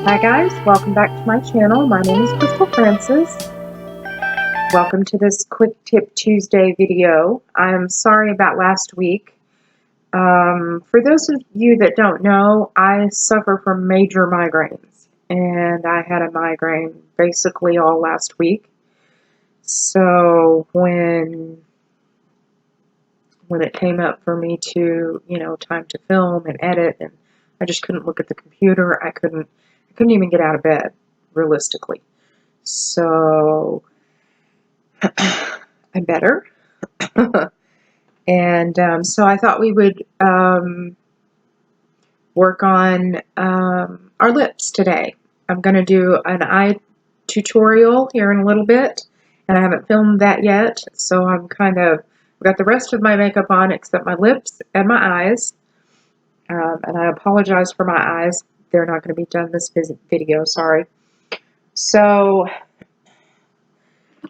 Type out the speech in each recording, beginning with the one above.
Hi guys, welcome back to my channel. My name is Crystal Francis. Welcome to this Quick Tip Tuesday video. I'm sorry about last week. For those of you that don't know, I suffer from major migraines, and I had a migraine basically all last week. So when it came up for me to, time to film and edit, and I just couldn't look at the computer. I couldn't even get out of bed, realistically. So I'm better. And so I thought we would work on our lips today. I'm going to do an eye tutorial here in a little bit, and I haven't filmed that yet, so I've got the rest of my makeup on except my lips and my eyes. And I apologize for my eyes. They're not going to be done this video, sorry. So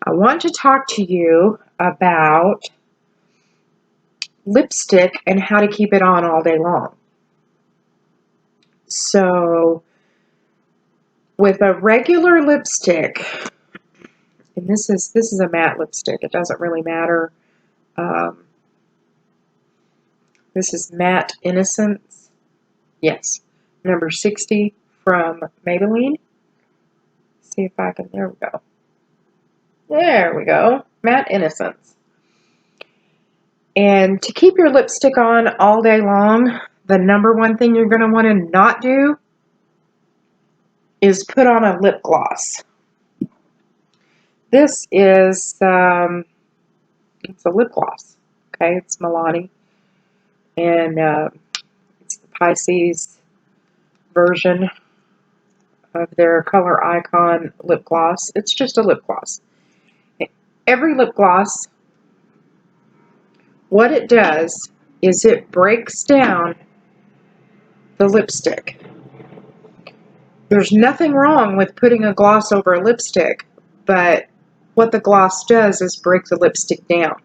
I want to talk to you about lipstick and how to keep it on all day long. So with a regular lipstick, and this is a matte lipstick, it doesn't really matter. This is matte Innocence, yes, number 60 from Maybelline. See if I can, there we go, matte Innocence. And to keep your lipstick on all day long, the number one thing you're going to want to not do is put on a lip gloss. This is, it's a lip gloss, okay? It's Milani, and it's the Pisces version of their Color Icon lip gloss. It's just a lip gloss. Every lip gloss, what it does is it breaks down the lipstick. There's nothing wrong with putting a gloss over a lipstick, but what the gloss does is break the lipstick down.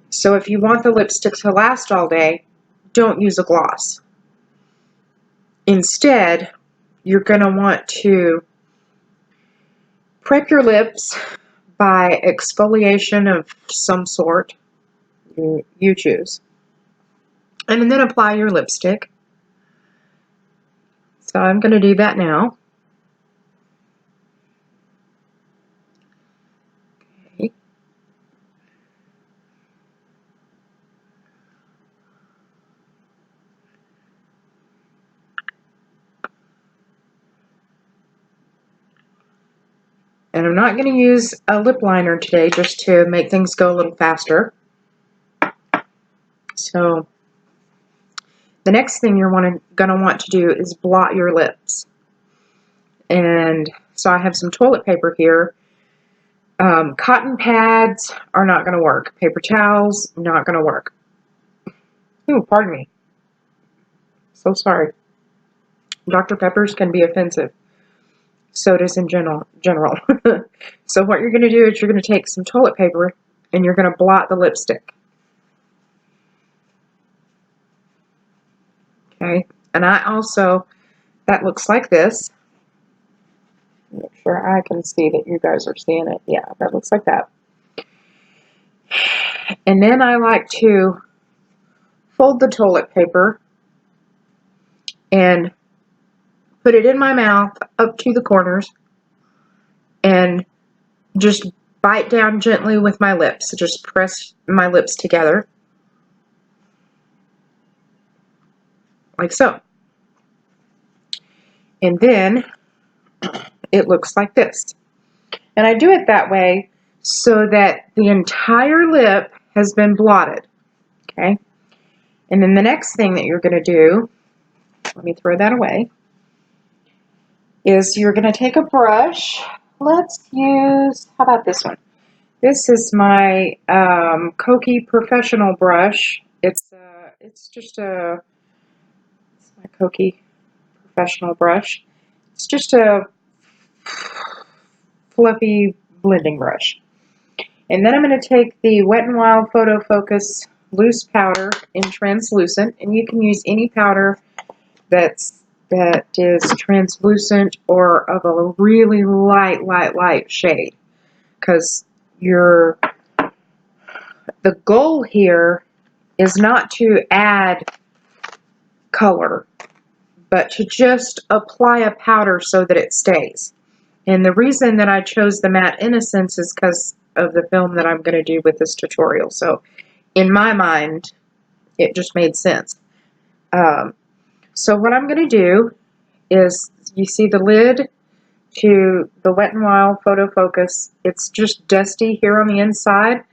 So if you want the lipstick to last all day, don't use a gloss. Instead, you're going to want to prep your lips by exfoliation of some sort, you choose, and then apply your lipstick. So I'm going to do that now. Okay. And I'm not going to use a lip liner today, just to make things go a little faster. So the next thing you're going to want to do is blot your lips. And so I have some toilet paper here. Cotton pads are not going to work. Paper towels, not going to work. Ooh, pardon me. So sorry. Dr. Peppers can be offensive. Sodas in general. So what you're going to do is you're going to take some toilet paper and you're going to blot the lipstick. Okay, and that looks like this. Make sure I can see that you guys are seeing it. Yeah, that looks like that. And then I like to fold the toilet paper and put it in my mouth up to the corners and just bite down gently with my lips. So just press my lips together like so. And then it looks like this. And I do it that way so that the entire lip has been blotted. Okay? And then the next thing that you're going to do, let me throw that away, is you're going to take a brush. Let's use, how about this one? This is my Kokie Professional brush. It's my Kokie Professional brush. It's just a fluffy blending brush. And then I'm going to take the Wet n Wild Photo Focus loose powder in translucent, and you can use any powder that's that is translucent or of a really light shade, because the goal here is not to add color, but to just apply a powder so that it stays. And the reason that I chose the matte Innocence is because of the film that I'm going to do with this tutorial. So in my mind, it just made sense. So what I'm going to do is, you see the lid to the Wet n Wild Photo Focus. It's just dusty here on the inside.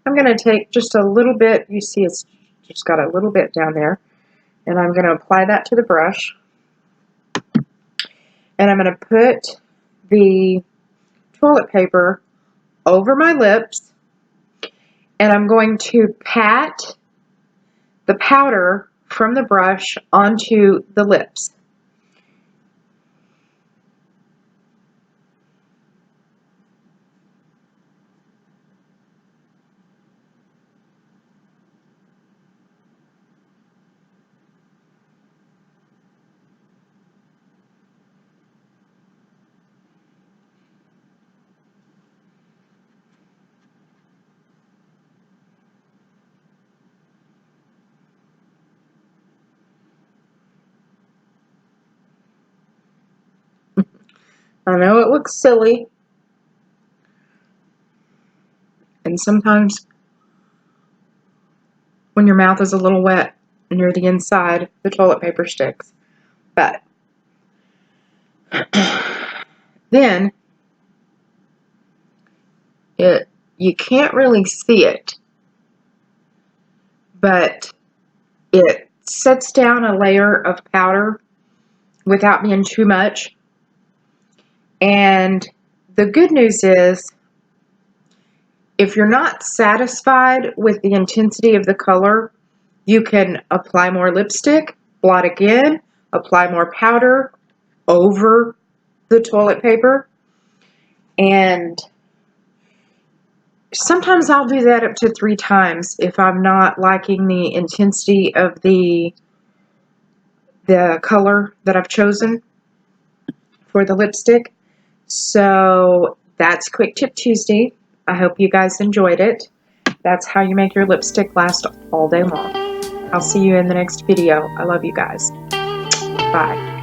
I'm going to take just a little bit. You see it's just got a little bit down there. And I'm going to apply that to the brush. And I'm going to put the toilet paper over my lips. And I'm going to pat the powder from the brush onto the lips. I know it looks silly, and sometimes when your mouth is a little wet and you're the inside, the toilet paper sticks. But then you can't really see it, but it sets down a layer of powder without being too much. And the good news is, if you're not satisfied with the intensity of the color, you can apply more lipstick, blot again, apply more powder over the toilet paper. And sometimes I'll do that up to 3 times if I'm not liking the intensity of the color that I've chosen for the lipstick. So that's Quick Tip Tuesday. I hope you guys enjoyed it. That's how you make your lipstick last all day long. I'll see you in the next video. I love you guys. Bye.